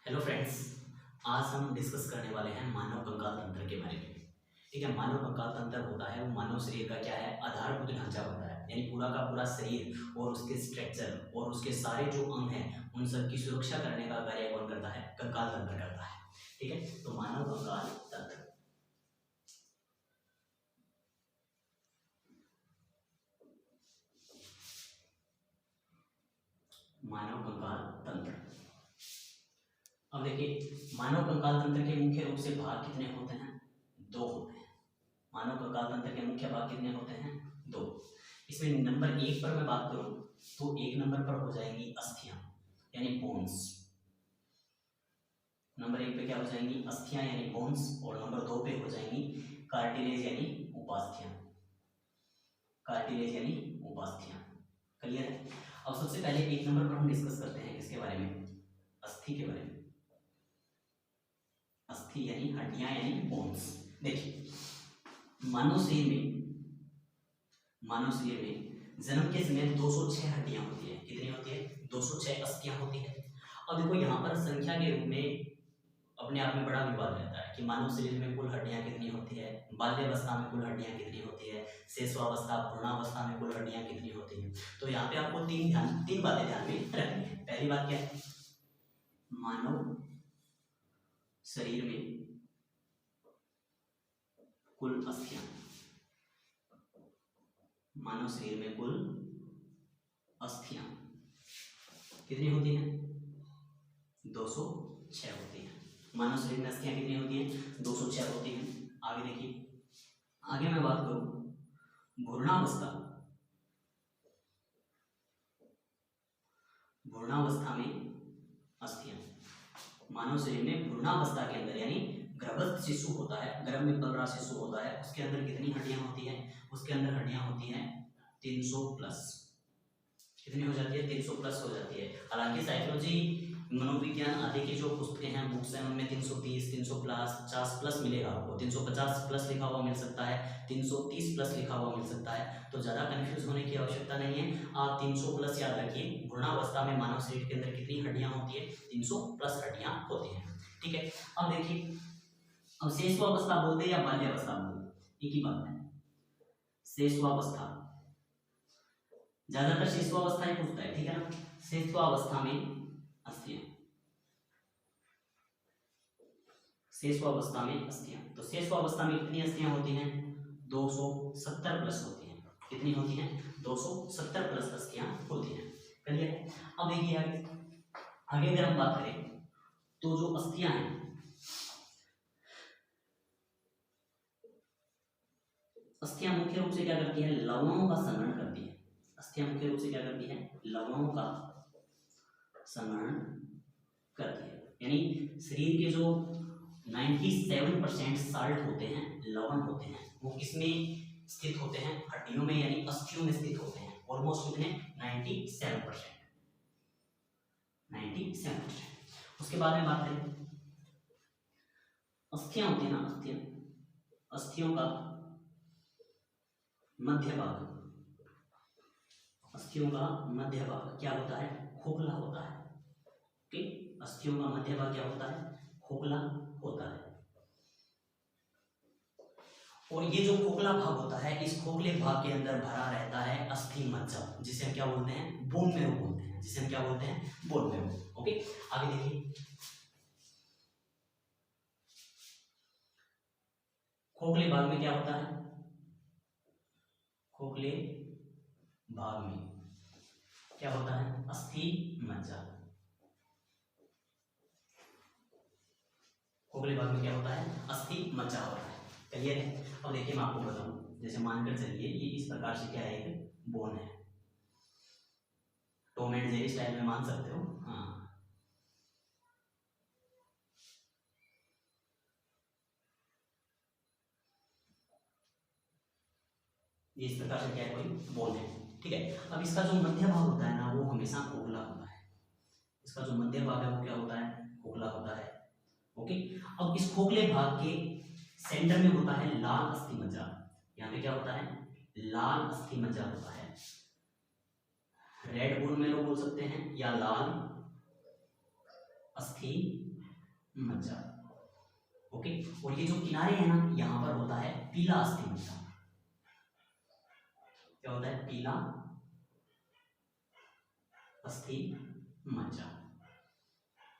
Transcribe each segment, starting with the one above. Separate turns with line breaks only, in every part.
Hello friends, आज हम discuss करने वाले हैं मानव कंकाल तंत्र के बारे में। ठीक है, मानव कंकाल तंत्र होता है वो मानव शरीर का क्या है, आधारभूत ढांचा होता है। यानी पूरा का पूरा शरीर और उसके स्ट्रक्चर और उसके सारे जो अंग हैं उन सब की सुरक्षा करने का कार्य कौन करता है, कंकाल तंत्र करता है। ठीक है, तो मानव कंकाल तंत्र। मानव कंकाल तंत्र। अब देखिए, मानव कंकाल तंत्र के मुख्य रूप से भाग कितने होते हैं? दो होते हैं। मानव कंकाल तंत्र के मुख्य भाग कितने होते हैं? दो। इसमें नंबर एक पर मैं बात करूं तो एक नंबर पर हो जाएंगी अस्थियां यानी बोन्स। नंबर एक पे क्या हो जाएंगी? अस्थियां यानी बोन्स। और नंबर दो पे हो जाएंगी कार्टिलेज यानी उपास्थियां। कार्टिलेज यानी उपास्थियां। क्लियर है? अब सबसे पहले एक नंबर पर हम डिस्कस करते हैं किसके बारे में? अस्थि के बारे में। अस्थि यानी हड्डियां यानी बोन्स। देखिए, मानव शरीर में जन्म के समय 206 हड्डियां होती है। कितनी होती है? 206 अस्थियां होती है। अब देखो, यहाँ पर संख्या के रूप में अपने आप में बड़ा विवाद रहता है कि मानव शरीर में कुल हड्डियां कितनी होती है, बाल्यावस्था में कुल हड्डियां कितनी होती है, शेषवावस्था भ्रूणावस्था में कुल हड्डियां कितनी होती है। तो यहाँ पे आपको तीन बातें ध्यान में रखनी है। पहली बात क्या है? मानव शरीर में कुल अस्थियां, मानव शरीर में कुल अस्थियां कितनी होती हैं? 206 होती हैं। मानव शरीर में अस्थियां कितनी होती हैं? 206 होती हैं। आगे देखिए, आगे मैं बात करूं भ्रूणावस्था। भ्रूणावस्था में अस्थियां, मानव शरीर में भ्रूणावस्था के अंदर यानी गर्भस्थ शिशु होता है, गर्भ में पल रहा शिशु होता है, उसके अंदर कितनी हड्डियां होती हैं? उसके अंदर हड्डियां होती हैं 300 प्लस। कितनी हो जाती है? 300 प्लस हो जाती है। हालांकि साइकोलॉजी, मनोविज्ञान आदि की जो पुस्तकें हैं, बुक्स हैं, उनमें 330, 300 प्लस, 50 प्लस मिलेगा आपको। 350 प्लस लिखा हुआ मिल सकता है, 330 प्लस लिखा हुआ मिल सकता है। तो ज़्यादा कंफ्यूज होने की आवश्यकता नहीं है। आप 300 प्लस याद रखिए। भ्रूणावस्था में मानव शरीर के अंदर कितनी हड्डियां होती है? 300 प्लस हड्डियां होती हैं। ठीक है, अब देखिए, अब शेषवावस्था बोलते या बाल्यावस्था बोलते, एक ही बात है। शेषवावस्था, ज्यादातर शेषवावस्था ही पूछता है, ठीक है ना। शेषवावस्था में अस्थियां, शेषवावस्था में अस्थियां। तो शेषवावस्था में कितनी अस्थियां होती हैं? 270 प्लस होती हैं। कितनी होती हैं? 270 प्लस अस्थियां होती हैं। क्लियर? अब देखिए, आगे अगर हम बात करें तो जो अस्थियां हैं, अस्थियां मुख्य रूप से क्या करती है? लवणों का संग्रहण करती है। अस्थियां मुख्य रूप से क्या करती है? लवणों का संग्रहण करती है। यानी शरीर के जो 97% साल्ट होते हैं, लवण होते हैं, वो किसमें स्थित होते हैं? हड्डियों में यानी अस्थियों में स्थित होते हैं। ऑलमोस्ट कितने? 97%। 97%। उसके बाद में बात करें, अस्थियां होती है ना, अस्थियां, अस्थियों का मध्य भाग, अस्थियों का मध्य भाग क्या होता है? खोखला होता है। ओके, अस्थियों का मध्य भाग क्या होता है? खोखला होता है। और ये जो खोखला भाग होता है, इस खोखले भाग के अंदर भरा रहता है अस्थि मज्जा, जिसे हम क्या बोलते हैं? बोन मैरो बोलते हैं। जिसे हम क्या बोलते हैं? Bone marrow. ओके, आगे देखिए, खोखले भाग में क्या होता है? खोखले भाग में क्या होता है? अस्थि मज्जा। खोखले भाग में क्या होता है? अस्थि मज्जा होता है। क्लियर है? अब देखिए, मैं आपको बताऊं, जैसे मानकर चलिए ये इस प्रकार से क्या है? एक बोन है। टॉम एंड जेरी स्टाइल में मान सकते हो। हाँ, ये इस प्रकार से क्या है? कोई बोन है। ठीक है, अब इसका जो मध्य भाग होता है ना, वो हमेशा खोखला होता है। इसका जो मध्य भाग है वो क्या होता है? खोखला होता है। ओके, अब इस खोखले भाग के सेंटर में होता है लाल अस्थि मज्जा। यहाँ पे क्या होता है? लाल अस्थि मज्जा होता है। रेड बोन मैरो बोल सकते हैं या लाल अस्थि मज्जा। ओके, और ये जो किनारे हैं ना, यहाँ पर होता है पीला अस्थि मज्जा। क्या होता है? पीला अस्थि मज्जा।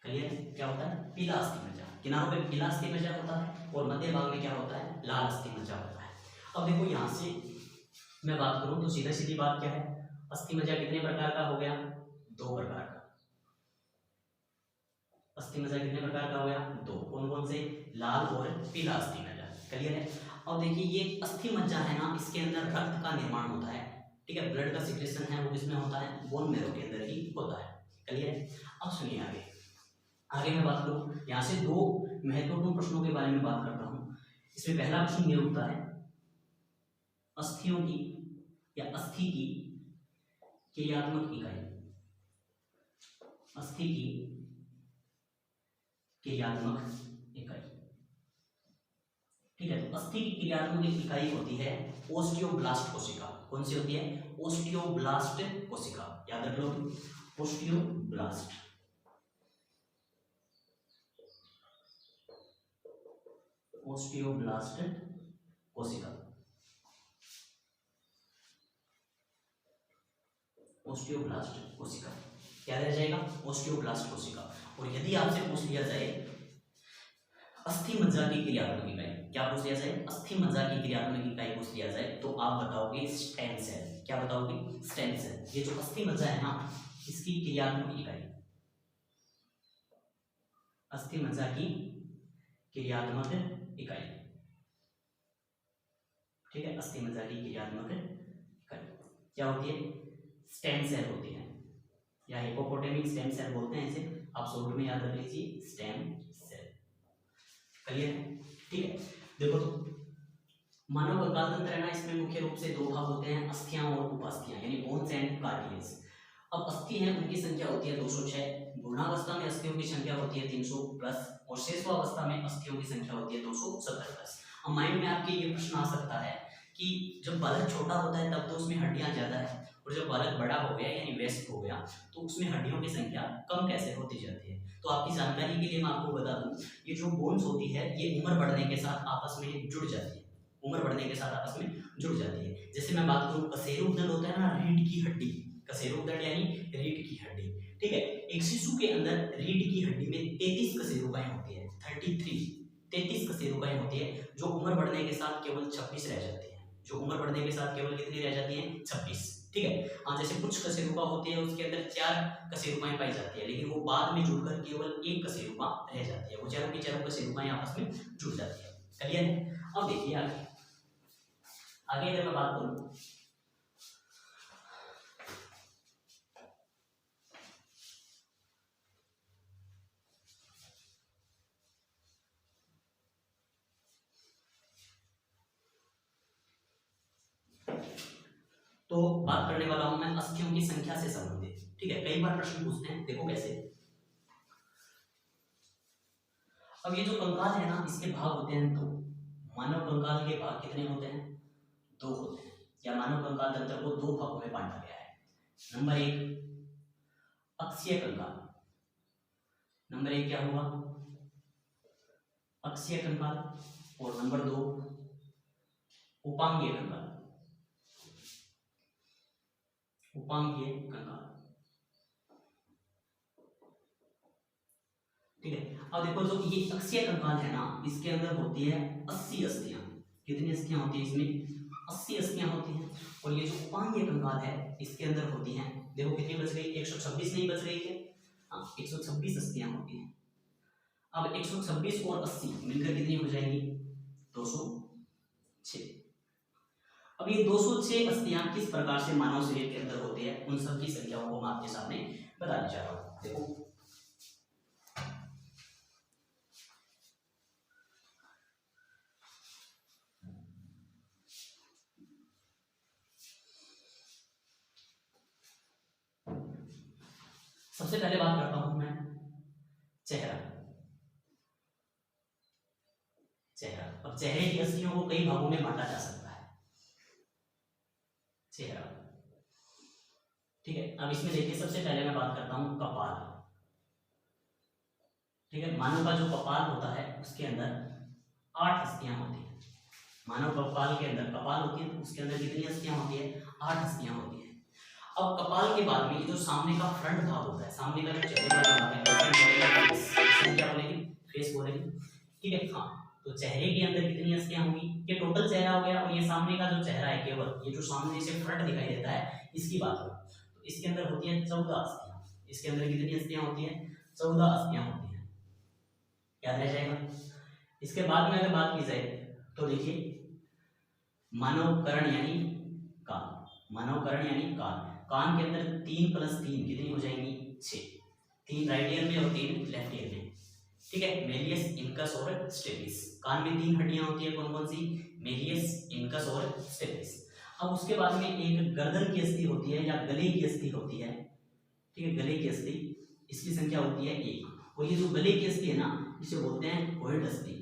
क्लियर? क्या होता है? पीला अस्थि मज्जा। किनारों पे पीला अस्थि मज्जा होता है और मध्य भाग में क्या होता है? लाल अस्थि मज्जा होता है। अब देखो यहाँ से मैं बात करूं तो सीधा सीधी बात क्या है? अस्थि मज्जा कितने प्रकार का हो गया? 2 प्रकार का। अस्थि मज्जा कितने प्रकार का हो गया? 2। कौन कौन से? लाल और पीला अस्थि मज्जा। क्लियर है? अब देखिए ये अस्थि मज्जा है ना, इसके अंदर रक्त का निर्माण होता है। ठीक है, ब्लड का सिक्रेशन है वो किसमें होता है? बोन मैरो के अंदर ही होता है। क्लियर है? अब सुनिए आगे। आगे मैं बात करूं, यहाँ से 2 महत्वपूर्ण प्रश्नों के बारे में बात करता हूं। इसमें पहला प्रश्न ये उठता है, अस्थियों की या अस्थि की क्रियात्मक इकाई। अस्थि की क्रियात्मक इकाई। ठीक है, तो अस्थि की क्रियात्मक इकाई होती है ओस्टियोब्लास्ट कोशिका। कौन सी होती है? ओस्टियोब्लास्ट कोशिका। याद रख लो, ओस्टियोब्लास्ट। ओस्टियोब्लास्ट कोशिका। ओस्टियोब्लास्ट कोशिका क्या रह जाएगा? ओस्टियोब्लास्ट कोशिका। और यदि आपसे पूछ लिया जाए अस्थि मज्जा की क्रियात्मक इकाई, क्या पूछ लिया जाए? अस्थि मज्जा की क्रियात्मक इकाई पूछ लिया जाए तो आप बताओगे स्टेम सेल। क्या बताओगे? Stem cell. ये जो अस्थि मज्जा है ना, इसकी क्रियात्मक इकाई, अस्थि मज्जा की क्रियात्मक इकाई। ठीक है, अस्थि मज्जा की क्रियात्मक इकाई क्या होती है? स्टेम सेल होती है, या हिपोपोटेमिक स्टेम सेल बोलते हैं इसे, आप शॉर्ट में याद रख लीजिए स्टेम सेल। क्लियर है? ठीक है, देखो तो मानव कंकाल तंत्र है ना, इसमें मुख्य रूप से 2 भाग होते हैं, अस्थियां और उपास्थियां, यानी बोन्स एंड कार्टिलेज। अब अस्थि है उनकी संख्या होती है 206, भ्रूणावस्था में अस्थियों की संख्या होती है 300 प्लस, और शेषवावस्था में अस्थियों की संख्या होती है 270 प्लस। अब माइंड में आपके ये प्रश्न आ सकता है कि जब बालक छोटा होता है तब तो उसमें हड्डियां ज्यादा है, और जब बालक बड़ा हो गया यानी वयस्क हो गया तो उसमें हड्डियों की संख्या कम कैसे होती जाती है? तो आपकी जानकारी के लिए मैं आपको बता दूं, ये जो बोन्स होती है ये उम्र बढ़ने के साथ आपस में जुड़ जाती है। उम्र बढ़ने के साथ आपस में जुड़ जाती है। जैसे मैं बात करूं, कशेरुकदंड होता है ना, रीढ़ की हड्डी, कशेरुकदंड यानी रीढ़ की हड्डी। ठीक है, एक शिशु के अंदर रीढ़ की हड्डी में 33 कशेरुकाएं होती है, 33 कशेरुकाएं होती है, जो उम्र बढ़ने के साथ केवल 26 रह जाती है। जो उम्र बढ़ने के साथ केवल कितनी रह जाती है? 26। ठीक है, हाँ, जैसे कुछ कशेरुका होती है उसके अंदर 4 कशेरुकाएं पाई जाती है, लेकिन वो बाद में जुड़कर केवल 1 कशेरुका रह जाती है। वो चारों की चारों कशेरुकाएं आपस में जुड़ जाती है। क्लियर है? अब देखिए आगे अगर मैं बात करूं, तो बात करने वाला हूं मैं अस्थियों की संख्या से संबंधित। ठीक है, कई बार प्रश्न पूछते हैं, देखो कैसे। अब ये जो कंकाल है ना, इसके भाग होते हैं 2। मानव कंकाल के भाग कितने होते हैं? 2 होते हैं, या मानव कंकाल तंत्र को 2 भागों में बांटा गया है। नंबर 1 अक्षीय कंकाल। नंबर 1 क्या हुआ? अक्षीय कंकाल। और नंबर 2 उपांगीय कंकाल। उपांगीय कंकाल। ठीक है, अब देखो जो ये अक्षीय कंकाल है ना, इसके अंदर होती है 80 अस्थियां। कितनी अस्थियां होती है इसमें? 80 अस्थियां होती हैं। और ये जो उपांगीय कंकाल है इसके अंदर होती हैं, देखो कितनी बच गई? 126 नहीं बच रही है? हाँ, 126 अस्थियां होती हैं। अब 126 और 80 मिलकर कितनी हो जाएंगी? 206। अब ये 206 अस्थियां किस प्रकार से मानव शरीर के अंदर होती है, उन सब की संख्याओं को मैं आपके सामने बताने जा रहा हूं। देखो सबसे पहले बात करता हूं मैं चेहरा। चेहरा, अब चेहरे की अस्थियों को कई भागों में बांटा जा सकता है। चेहरा, ठीक है, अब इसमें देखिए सबसे पहले मैं बात करता हूं कपाल। ठीक है। मानव का जो कपाल होता है उसके अंदर 8 अस्थियां होती हैं। मानव कपाल के अंदर कपाल होती है तो उसके अंदर कितनी अस्थियां होती है? 8 अस्थियां होती है। अब कपाल के बाद में ये जो सामने का फ्रंट भाग होता है, सामने का जो चेहरे वाला भाग है, इसमें क्या बोलेंगे? फेस बोलेंगे। ठीक है। हाँ, तो चेहरे के अंदर कितनी अस्थियां होंगी? ये टोटल चेहरा हो गया और ये सामने का जो चेहरा है, केवल ये जो सामने से फ्रंट दिखाई देता है इसकी बात करो तो इसके अंदर होती है 14 अस्थियां। इसके अंदर कितनी अस्थियां होती है? 14 अस्थियां होती हैं। याद रह जाएगा। इसके बाद में अगर बात की जाए तो देखिए, मानव कर्ण यानी कान, मानव कर्ण यानी कान, कान के अंदर 3 + 3 कितनी हो जाएंगी? 6। 3 राइट ईयर में और 3 लेफ्ट ईयर में। ठीक है। मेलियस, इनकस और स्टेपिस। कान में 3 हड्डियां होती है, कौन कौन सी? मेलियस, इनकस और स्टेपिस। अब उसके बाद में एक गर्दन की अस्थि होती है या गले की अस्थि होती है। ठीक है, गले की अस्थि, इसकी संख्या होती है 1। और ये जो गले की अस्थि है ना, इसे बोलते हैं होल्ड अस्थि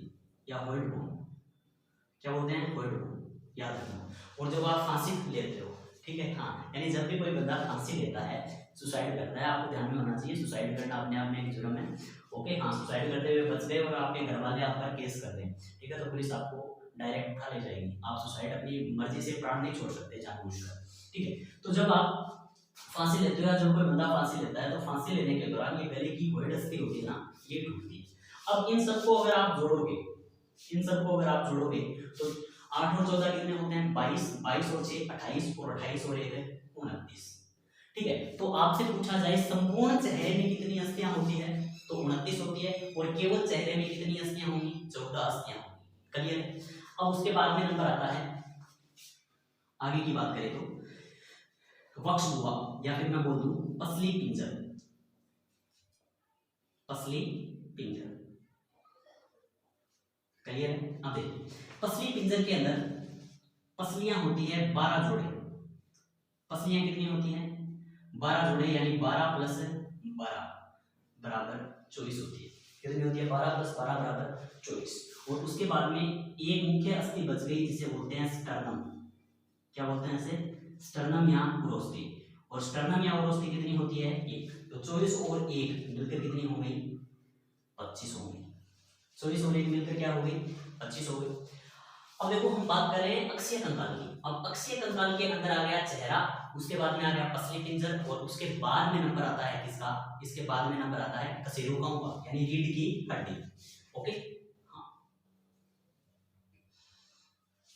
या होल्ड बोन। क्या बोलते हैं? होल्ड बोन, याद रखना। और जब आप फांसी लेते हो, ठीक है, हाँ, यानी जब भी कोई बंदा फांसी लेता है, सुसाइड करता है, आपको ध्यान में होना चाहिए सुसाइड करना अपने आप में एक जुर्म है। ओके, हाँ, सुसाइड करते हुए बच गए और आपके घर वाले आप पर केस कर रहे हैं, ठीक है, तो पुलिस आपको डायरेक्ट उठा ले जाएगी। आप सुसाइड अपनी मर्जी से प्राण नहीं छोड़ सकते जानबूझकर। ठीक है। तो जब आप फांसी लेते हो या जब कोई बंदा फांसी लेता है तो फांसी लेने के दौरान ये गले की होल्ड अस्थि होती है ना, ये टूटती है। अब इन सबको अगर आप जोड़ोगे, तो 8 और 14 कितने होते हैं? 22। 22 और 6 28 और 28 और 1 है 29। ठीक है। तो आपसे पूछा जाए संपूर्ण चेहरे में कितनी अस्थियां होती है, तो 29 होती है। और केवल चेहरे में कितनी अस्थियां होंगी? 14 अस्थियां होंगी। क्लियर है। अब उसके बाद में नंबर आता है, आगे की बात करें तो वक्ष गुहा या फिर मैं बोल दूं पसली पिंजर। पसली पिंजर, क्लियर है। अब देखिए, पसली पिंजर के अंदर पसलियां होती है 12 जोड़े। पसलियां कितनी होती हैं? 12 जोड़े, यानी 12 + 12 = 24 होती है। कितनी होती है? 12 + 12 = 24। और उसके बाद में एक मुख्य अस्थि बच गई जिसे बोलते हैं स्टर्नम। क्या बोलते हैं इसे? स्टर्नम या उरोस्थि। और स्टर्नम या उरोस्थि कितनी होती है? 1। तो 24 और 1 मिलकर कितनी हो गई? 25 हो गई। 24 और 1 मिलकर क्या हो गई? 25 हो गई। अब देखो, हम बात कर रहे हैं अक्षीय कंकाल की। अब अक्षीय कंकाल के अंदर आ गया चेहरा, उसके बाद में आ गया पसली पिंजर, और उसके बाद में नंबर आता है किसका? इसके बाद में नंबर आता है कशेरुकों का, यानी रीढ़ की हड्डी। ओके, हाँ,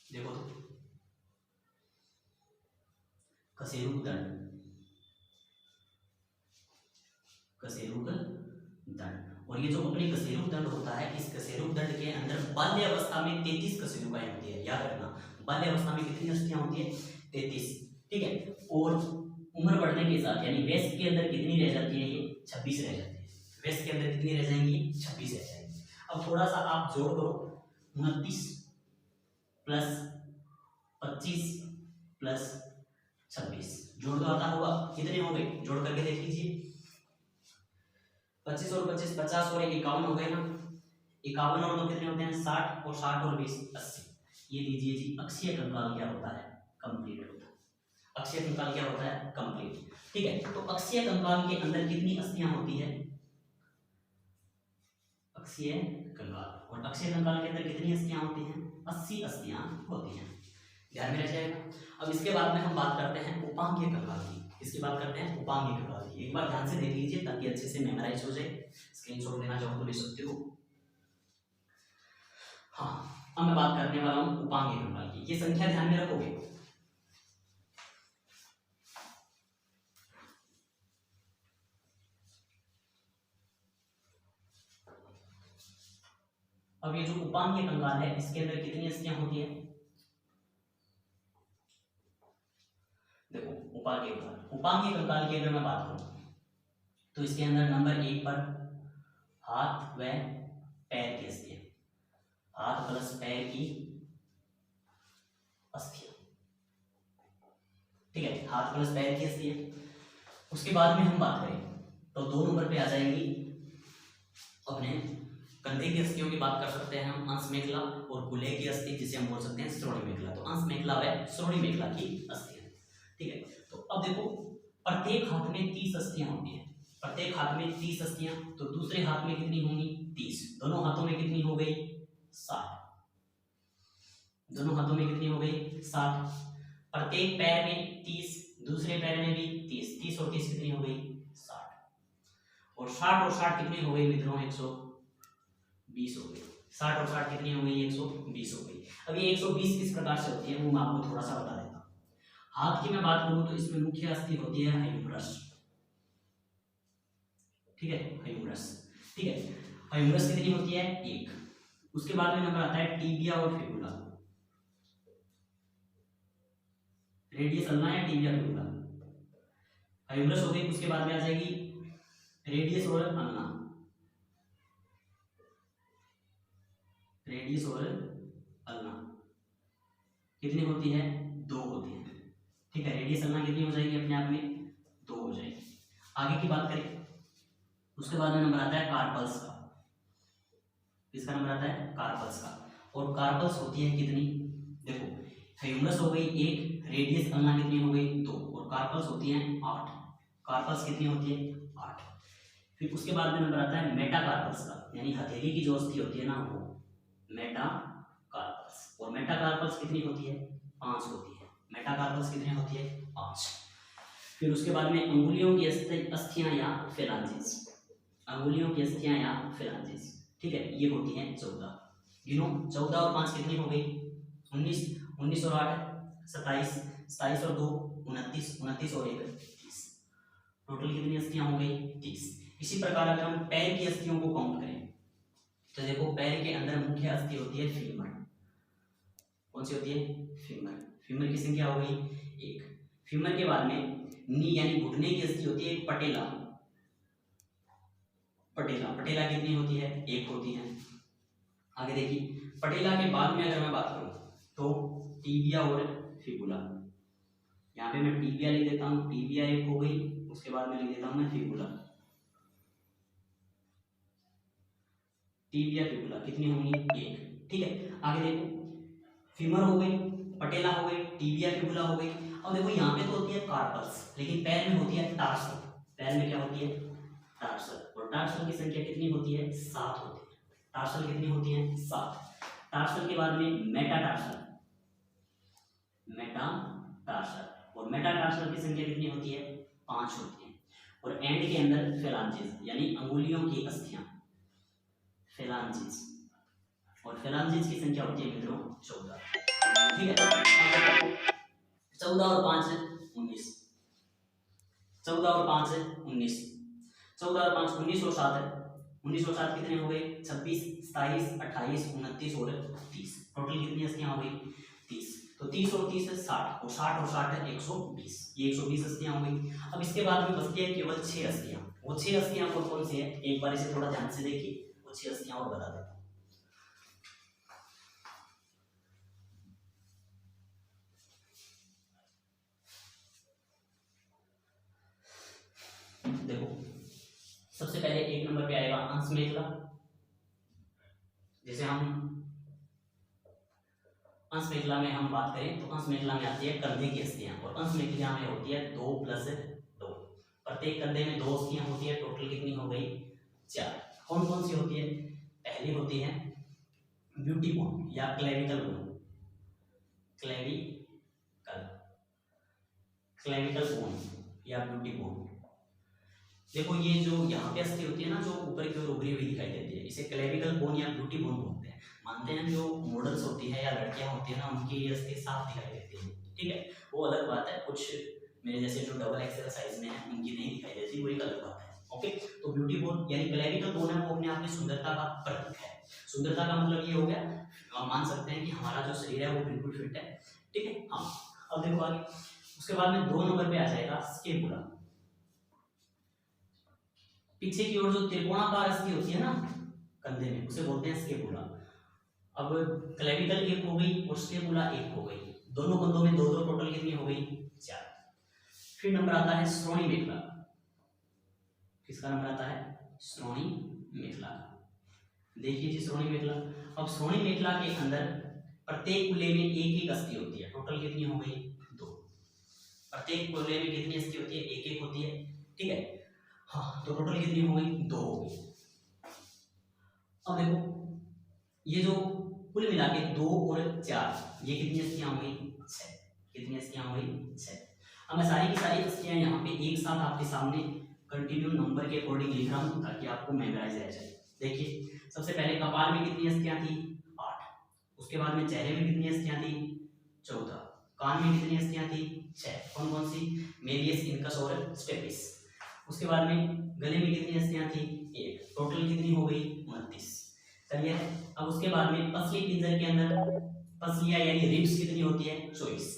देखो तो कशेरुक दंड, कशेरुक दंड। और ये जो अपनी कशेरुक दंड होता है, इस कशेरुक दंड के अंदर बाल्य अवस्था में 33 कशेरुकाएं होती है। याद रखना, बाल्य अवस्था में कितनी अस्थियां होती है? 33। ठीक है। और उम्र बढ़ने के साथ, यानी वयस्क के अंदर कितनी रह जाती है? ये 26 रह जाती है। वयस्क के अंदर कितनी रह जाएंगी? 26 रह जाएंगी। अब थोड़ा सा आप जोड़ करो, 29 + 25 + 26, जोड़ दो, आता होगा। कितने हो गए? जोड़ करके देख लीजिए। 25 और 25 50 और 51 हो गए ना। 51 और 2 कितने होते हैं? 60, और 60 और 20 80। ये लीजिए जी, अक्षीय कंकाल क्या होता है? कंप्लीट होता है। अक्षीय कंकाल क्या होता है? कंप्लीट। ठीक है। तो अक्षीय कंकाल के अंदर कितनी अस्थियां होती है? अक्षीय कंकाल, और अक्षीय कंकाल के अंदर कितनी अस्थियां होती हैं? 80 अस्थियां होती हैं। ध्यान में रह जाएगा। अब इसके बाद में हम बात करते हैं उपांगीय कंकाल की। इसकी बात करते हैं उपांगीय कंकाल की। एक बार ध्यान से देख लीजिए ताकि अच्छे से मेमोराइज हो जाए। स्क्रीनशॉट लेना चाहो तो ले सकते हो। हाँ, अब मैं बात करने वाला हूं उपांगीय कंकाल की। ये संख्या ध्यान में रखोगे। अब ये जो उपांगीय कंकाल है, इसके अंदर कितनी अस्थियां होती है? देखो, उपांगीय कंकाल की अगर मैं बात करूं तो इसके अंदर नंबर 1 पर हाथ व पैर की अस्थियां, हाथ प्लस पैर की अस्थियां। ठीक है, हाथ प्लस पैर की अस्थियां। उसके बाद में हम बात करें तो 2 नंबर पे आ जाएंगी अपने कंधे की अस्थियों की बात कर सकते हैं हम, अंश मेखला, और गुले की अस्थि जिसे हम बोल सकते हैं श्रोणि मेखला। तो अंश मेखला व श्रोणि मेखला की अस्थियां। ठीक है। तो अब देखो, प्रत्येक हाथ में 30 अस्थियां होती हैं। प्रत्येक हाथ में 30 अस्थियां, तो दूसरे हाथ में कितनी होंगी 30, दोनों हाथों में कितनी हो गई 60, दोनों हाथों में कितनी हो गई 60, प्रत्येक पैर में 30, दूसरे पैर में भी 30, 30 और 30 कितनी हो गई 60, और 60 और 60 कितनी हो गई मित्रों 120 हो गई, 60 और 60 कितनी हो गई 120 हो गई। अब ये 120 किस प्रकार से होती है वो मैं आपको थोड़ा सा बता देता हूँ। हाथ की मैं बात करूं तो इसमें मुख्य अस्थि होती है ह्यूमरस, ठीक है, ह्यूमरस, ठीक है, ह्यूमरस कितनी होती है 1, उसके बाद में नंबर आता है टीबिया और फिबुला, रेडियस अल्ना या टीबिया फिबुला, ह्यूमरस हो गई, उसके बाद में आ जाएगी रेडियस और अल्ना, रेडियस और अल्ना कितनी होती है 2 होती है, ठीक है, रेडियस अल्ना कितनी हो जाएगी अपने आप में 2 हो जाएगी। आगे की बात करें, उसके बाद में नंबर आता है कार्पल्स का, किसका नंबर आता है कार्पल्स का, और कार्पल्स होती है कितनी, देखो ह्यूमरस हो गई 1, रेडियस अल्ना कितनी हो गई 2, और कार्पल्स होती हैं 8, कार्पल्स कितनी होती है 8। फिर उसके बाद में नंबर आता है मेटाकार्पल्स का, यानी हथेली की जो अस्थि होती है ना वो मेटाकार्पल्स, और मेटाकार्पल्स कितनी होती है 5 होती है, मेटाकार्पल्स कितनी होती है 5। फिर उसके बाद में अंगुलियों की अस्थियां या फेलांजिस, अंगुलियों की अस्थियां या फेलांजिस, ठीक है, ये होती हैं 14, गिनो 14 और 5 कितनी हो गई 19, 19 और 8 27, 27 और 2 29, 29 और 1 30, टोटल कितनी अस्थियां हो गई 30। इसी प्रकार अगर हम पैर की अस्थियों को काउंट करें तो देखो पैर के अंदर मुख्य अस्थि होती है फीमर, कौन सी होती है फीमर, फीमर की संख्या हो गई 1। फीमर के बाद में नी यानी घुटने की अस्थि होती है पटेला, पटेला, पटेला कितनी होती है 1 होती है। आगे देखिए पटेला के बाद में अगर मैं बात करूं तो टीबिया और फिबुला, यहाँ पे मैं टीबिया लिख देता हूँ, टीबिया 1 हो गई, उसके बाद में लिख देता हूँ मैं फिबुला, टीबिया फिबुला कितनी होंगी 1, ठीक है। आगे देखो फीमर हो गई, पटेला हो गई, टीबिया फिबुला हो गई। अब देखो यहाँ पे तो होती है कार्पल्स, लेकिन पैर में होती है टार्सल, पैर में क्या होती है टार्सल, और टार्सल की संख्या कितनी होती है 7 होती है, टार्सल कितनी होती है 7। टार्सल के बाद में मेटाटार्सल, मेटाटार्सल, और मेटाटार्सल की संख्या कितनी होती है 5 होती है, और एंड के अंदर फेलांजिस यानी अंगुलियों की अस्थियां, फेलांजिस, और फेलांजिस की संख्या होती है मित्रों 14, ठीक है। 14 और 5 19, 14 और 5 19, 14 और 5 19 और 7 है, 19 और 7 कितने हो गए 26, 27, 28, 29 और 30, टोटल कितनी अस्थियां हो गई 30। तो 30 और 30 है 60, और 60 और 60 है 120, ये 120 अस्थियां हो गई। अब इसके बाद में बचती है केवल 6 अस्थियां, वो 6 अस्थियां कौन कौन सी है एक बार इसे थोड़ा ध्यान से देखिए, वो 6 अस्थियां और बता देता हूं। देखो सबसे पहले 1 नंबर पे आएगा अंश मेखला, जैसे हम अंश मेखला में हम बात करें तो अंश मेखला में आती है कंधे की अस्थियां, और अंश मेखला में होती है 2 + 2, प्रत्येक कंधे में 2 अस्थियां होती है, टोटल कितनी हो गई 4। कौन कौन सी होती है, पहली होती है ब्यूटी बोन या clavicle bone, clavicle, clavicle bone या ब्यूटी बोन। देखो ये जो यहाँ पे अस्थि होती है ना जो ऊपर की ओर उभरी हुई दिखाई देती है, इसे क्लेविकल बोन या ब्यूटी बोन बोलते हैं। मानते हैं जो मॉडल्स होती है या लड़कियां होती है ना उनकी ये अस्थि साफ दिखाई देती है, ठीक है, वो अलग बात है, कुछ मेरे जैसे जो डबल एक्सेल साइज में है उनकी नहीं दिखाई देती, वो एक अलग बात है, ओके। तो ब्यूटी बोन यानी क्लेविकल बोन है वो अपने आप में सुंदरता का प्रतीक है। सुंदरता का मतलब ये हो गया हम मान सकते हैं कि हमारा जो शरीर है वो बिल्कुल फिट है, ठीक है। हाँ अब देखो आगे, उसके बाद में 2 नंबर पे आ जाएगा स्केपुला, पीछे की ओर जो त्रिकोणाकार अस्थि होती है ना कंधे में उसे बोलते हैं स्केपुला। अब क्लेविकल 1 हो गई और स्केपुला 1 हो गई, दोनों कंधों में 2-2, टोटल कितनी हो गई 4। फिर नंबर आता है श्रोणी मेखला, किसका नंबर आता है श्रोणी मेखला, देखिए जी श्रोणी मेखला। अब श्रोणी मेखला के अंदर प्रत्येक कुल्ले में 1-1 अस्थि होती है, टोटल कितनी हो गई 2, प्रत्येक कुल्ले में कितनी अस्थि होती है 1-1 होती है, ठीक है। हाँ, तो टोटल कितनी हो गई? 2 हो गई। अब देखो ये जो कुल मिला के 2 और 4, ये कितनी अस्थियां हो गई? 6। कितनी अस्थियां हो गई? 6। अब मैं सारी की सारी अस्थियां यहाँ पे एक साथ आपके सामने कंटिन्यू नंबर के अकॉर्डिंग लिख रहा हूँ ताकि आपको मेमोराइज रह जाए। देखिए सबसे पहले कपाल में कितनी अस्थियां थी? 8। उसके बाद में चेहरे में कितनी अस्थियां थी? 14। कान में कितनी अस्थियां थी? 6। कौन कौन सी? मेलियस, इनकस और स्टेपिस। उसके बाद में गले में कितनी अस्थियां थी? 1। टोटल कितनी हो गई? 29। चलिए अब उसके बाद में पसली पिंजर के अंदर पसलियां यानी रिब्स कितनी होती है? 24।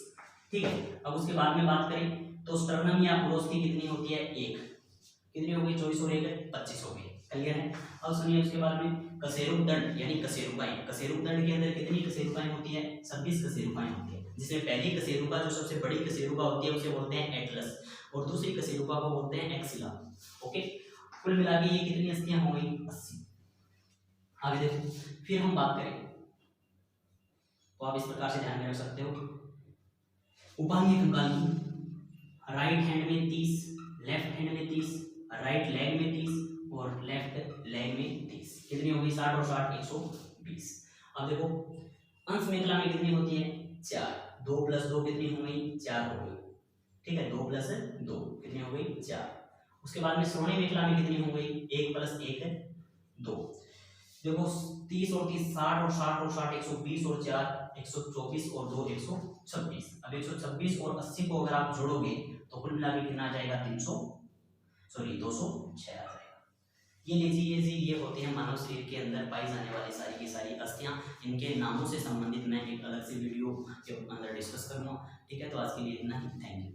ठीक है। अब उसके बाद में बात करें तो स्टर्नम या ब्रोस्की कितनी होती है? 1। कितनी हो गई? 24 और 1 25 हो गई। क्लियर है। अब सुनिए उसके बाद में कशेरुक दंड यानी कशेरुकाएं। कशेरुक दंड के अंदर कितनी कशेरुकाएं होती है? 26 कशेरुकाएं होती है, जिसमें पहली कशेरुका जो सबसे बड़ी कशेरुका होती है उसे बोलते हैं एटलस और दूसरी कशेरुका को बोलते हैं एक्सिला। ओके, कुल मिला के ये कितनी अस्थियां हो गई? 80। आगे देखो, फिर हम बात करें तो आप इस प्रकार से ध्यान में रख सकते हो। उपांगी कंकाली, राइट हैंड में 30, लेफ्ट हैंड में 30, राइट लेग में 30 और लेफ्ट लेग में 30। कितनी हो गई? 60 और 60 120। अब देखो अंश मेखला में कितनी होती है? 4। 2 + 2 कितनी हो गई? 4 हो गई। ठीक है, 2 + 2 कितनी हो गई? 4। उसके बाद में श्रोणी मेखला में कितनी हो गई? 1 + 1 2। देखो 30 और 30 60 और 60 और 60 120 और 4 124 और 2 126। अब 126 और 80 को अगर आप जोड़ोगे तो कुल मिला के कितना आ जाएगा? 206 आ जाएगा। ये लीजिए जी, ये होते हैं मानव शरीर के अंदर पाई जाने वाली सारी की सारी अस्थियां। इनके नामों से संबंधित मैं एक अलग से वीडियो के अंदर डिस्कस करूंगा। ठीक है, तो आज के लिए इतना ही। Thank you.